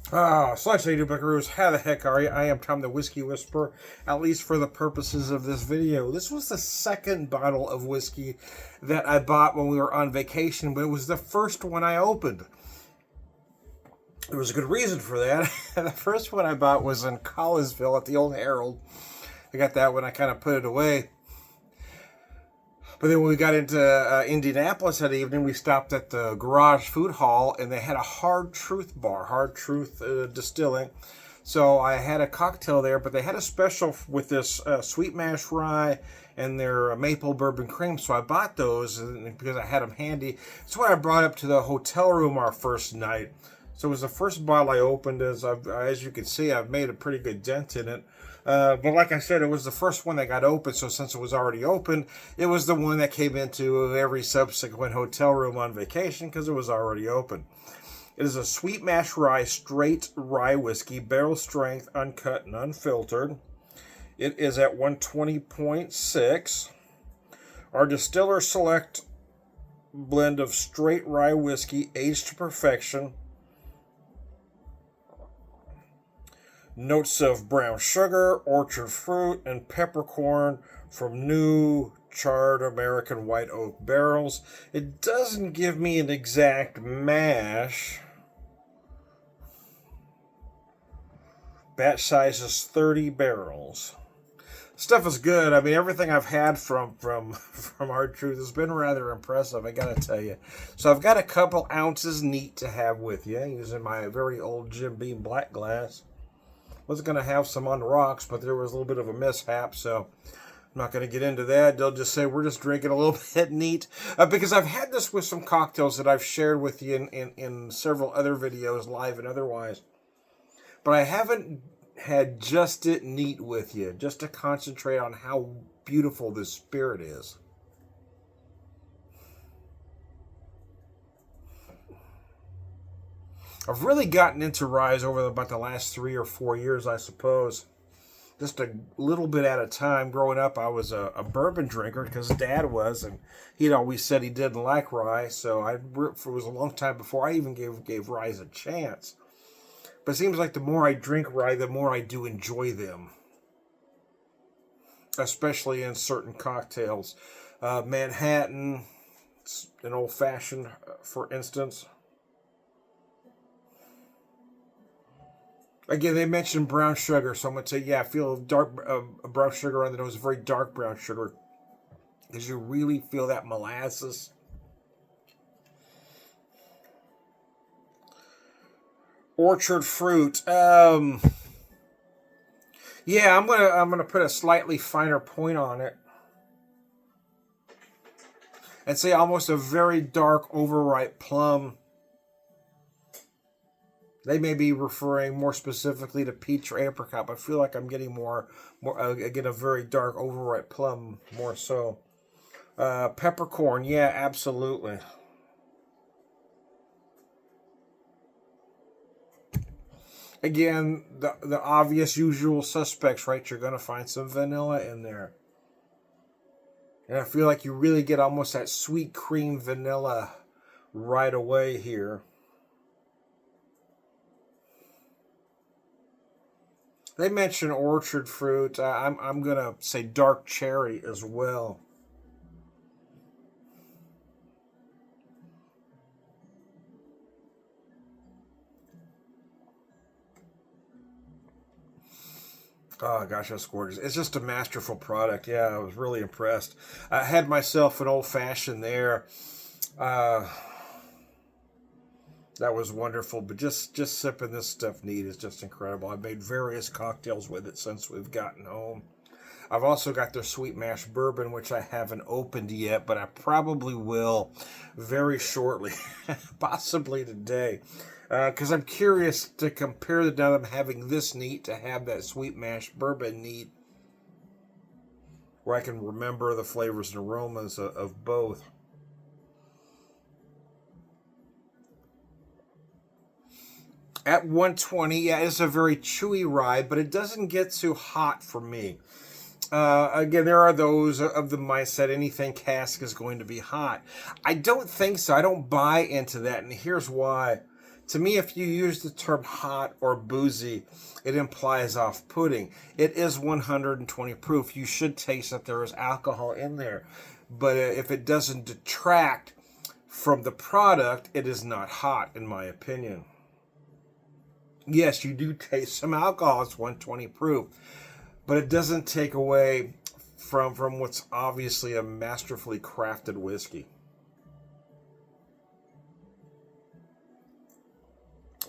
Slash lady buckaroos, how the heck are you? I am Tom the Whiskey Whisperer, at least for the purposes of this video. This was the second bottle of whiskey that I bought when we were on vacation, but it was the first one I opened. There was a good reason for that. The first one I bought was in Collinsville at the Old Herald. I got that when I kind of put it away. But then when we got into Indianapolis that evening, we stopped at the Garage Food Hall, and they had a Hard Truth bar, Hard Truth Distilling. So I had a cocktail there, but they had a special with this Sweet Mash Rye and their maple bourbon cream. So I bought those because I had them handy. That's why I brought up to the hotel room our first night. So it was the first bottle I opened. As you can see, I've made a pretty good dent in it. But like I said, it was the first one that got open, so since it was already open, it was the one that came into every subsequent hotel room on vacation because it was already open. It is a Sweet Mash Rye straight rye whiskey, barrel strength, uncut and unfiltered. It is at 120.6. Our distiller select blend of straight rye whiskey aged to perfection. Notes of brown sugar, orchard fruit, and peppercorn from new charred American white oak barrels. It doesn't give me an exact mash. Batch size is 30 barrels. Stuff is good. I mean, everything I've had from Hard Truth has been rather impressive, I gotta tell you. So I've got a couple ounces neat to have with you, using my very old Jim Beam black glass. Was going to have some on the rocks, but there was a little bit of a mishap, so I'm not going to get into that. They'll just say we're just drinking a little bit neat, because I've had this with some cocktails that I've shared with you in several other videos, live and otherwise, but I haven't had just it neat with you, just to concentrate on how beautiful this spirit is. I've really gotten into ryes over about the last 3 or 4 years, I suppose. Just a little bit at a time. Growing up, I was a bourbon drinker because Dad was, and he'd always said he didn't like rye. So it was a long time before I even gave ryes a chance. But it seems like the more I drink rye, the more I do enjoy them, especially in certain cocktails. Manhattan, an old fashioned, for instance. Again, they mentioned brown sugar, so I'm going to say, yeah, I feel dark brown sugar on the nose, very dark brown sugar, because you really feel that molasses. Orchard fruit. Yeah, I'm gonna put a slightly finer point on it, and say almost a very dark, overripe plum. They may be referring more specifically to peach or apricot, but I feel like I'm getting more again, a very dark, overripe plum, more so. Peppercorn, yeah, absolutely. Again, the obvious usual suspects, right? You're going to find some vanilla in there. And I feel like you really get almost that sweet cream vanilla right away here. They mention orchard fruit. I'm going to say dark cherry as well. Oh gosh, that's gorgeous. It's just a masterful product. Yeah, I was really impressed. I had myself an old fashioned there. Uh, that was wonderful. But just sipping this stuff neat is just incredible. I've made various cocktails with it since we've gotten home. I've also got their Sweet Mash Bourbon, which I haven't opened yet, but I probably will very shortly, possibly today. Because I'm curious to compare the now that I'm having this neat to have that Sweet Mash Bourbon neat, where I can remember the flavors and aromas of both. At 120, yeah, it's a very chewy rye, but it doesn't get too hot for me. Again, there are those of the mindset anything cask is going to be hot. I don't think so. I don't buy into that, and here's why. To me, if you use the term hot or boozy, it implies off-putting. It is 120 proof. You should taste that there is alcohol in there. But if it doesn't detract from the product, it is not hot, in my opinion. Yes, you do taste some alcohol. It's 120 proof. But it doesn't take away from what's obviously a masterfully crafted whiskey.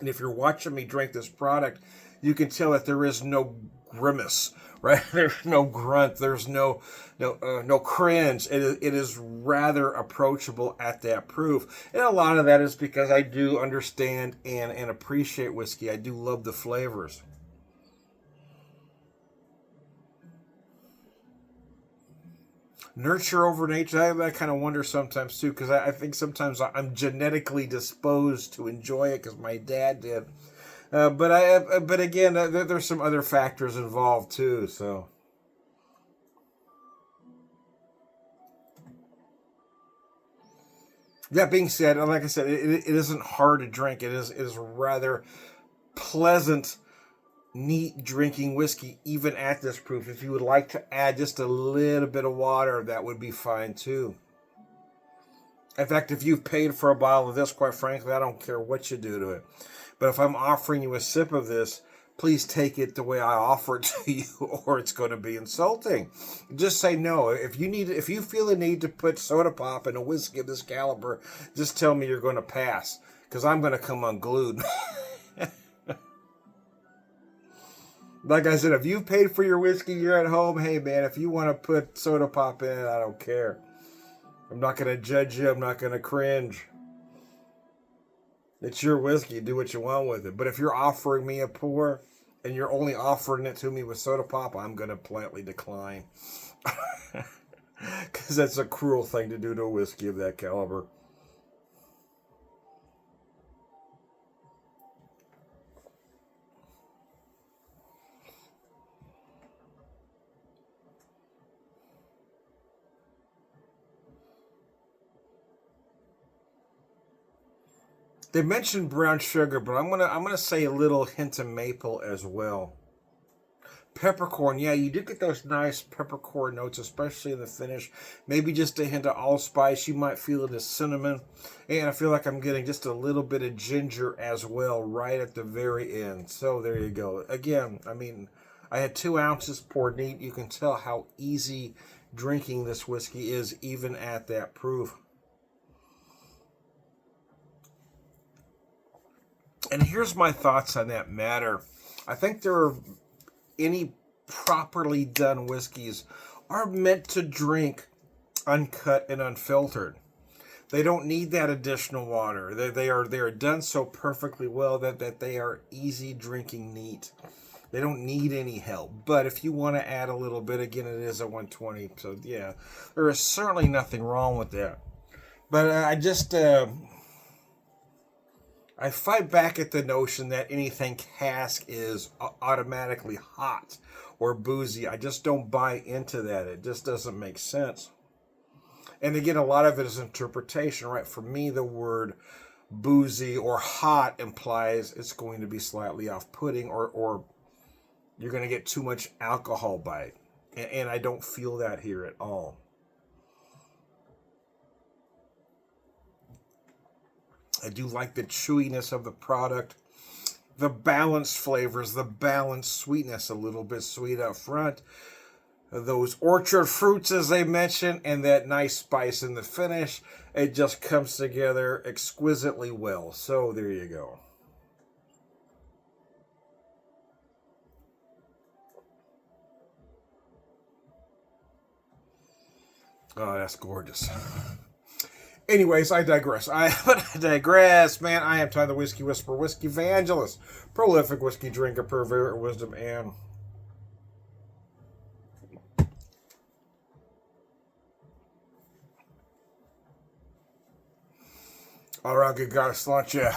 And if you're watching me drink this product, you can tell that there is no grimace, right? There's no grunt. There's no cringe. It is rather approachable at that proof. And a lot of that is because I do understand and appreciate whiskey. I do love the flavors. Nurture over nature. I kind of wonder sometimes too, because I think sometimes I'm genetically disposed to enjoy it because my dad did. But again, there's some other factors involved too. So, that being said, like I said, it isn't hard to drink. It is rather pleasant, neat drinking whiskey, even at this proof. If you would like to add just a little bit of water, that would be fine too. In fact, if you've paid for a bottle of this, quite frankly, I don't care what you do to it. But if I'm offering you a sip of this, please take it the way I offer it to you, or it's going to be insulting. Just say no. If you feel the need to put soda pop in a whiskey of this caliber, just tell me you're going to pass, because I'm going to come unglued. Like I said, if you paid for your whiskey, you're at home. Hey, man, if you want to put soda pop in it, I don't care. I'm not going to judge you. I'm not going to cringe. It's your whiskey. Do what you want with it. But if you're offering me a pour and you're only offering it to me with soda pop, I'm going to politely decline. Because that's a cruel thing to do to a whiskey of that caliber. They mentioned brown sugar, but I'm gonna say a little hint of maple as well. Peppercorn, yeah, you do get those nice peppercorn notes, especially in the finish. Maybe just a hint of allspice. You might feel it as cinnamon. And I feel like I'm getting just a little bit of ginger as well right at the very end. So there you go. Again, I mean, I had 2 ounces poured neat. You can tell how easy drinking this whiskey is even at that proof. And here's my thoughts on that matter. I think any properly done whiskeys are meant to drink uncut and unfiltered. They don't need that additional water. They are done so perfectly well that they are easy drinking neat. They don't need any help. But if you want to add a little bit, again, it is a 120. So yeah, there is certainly nothing wrong with that. But I fight back at the notion that anything cask is automatically hot or boozy. I just don't buy into that. It just doesn't make sense. And again, a lot of it is interpretation, right? For me, the word boozy or hot implies it's going to be slightly off-putting, or you're going to get too much alcohol by it. And I don't feel that here at all. I do like the chewiness of the product, the balanced flavors, the balanced sweetness, a little bit sweet up front, those orchard fruits as they mentioned, and that nice spice in the finish. It just comes together exquisitely well. So there you go. Oh, that's gorgeous. Anyways, I digress. I digress, man. I am Tom the Whiskey Whisperer, Whiskey Evangelist, prolific whiskey drinker, purveyor of wisdom, and all right, good guys, launch ya.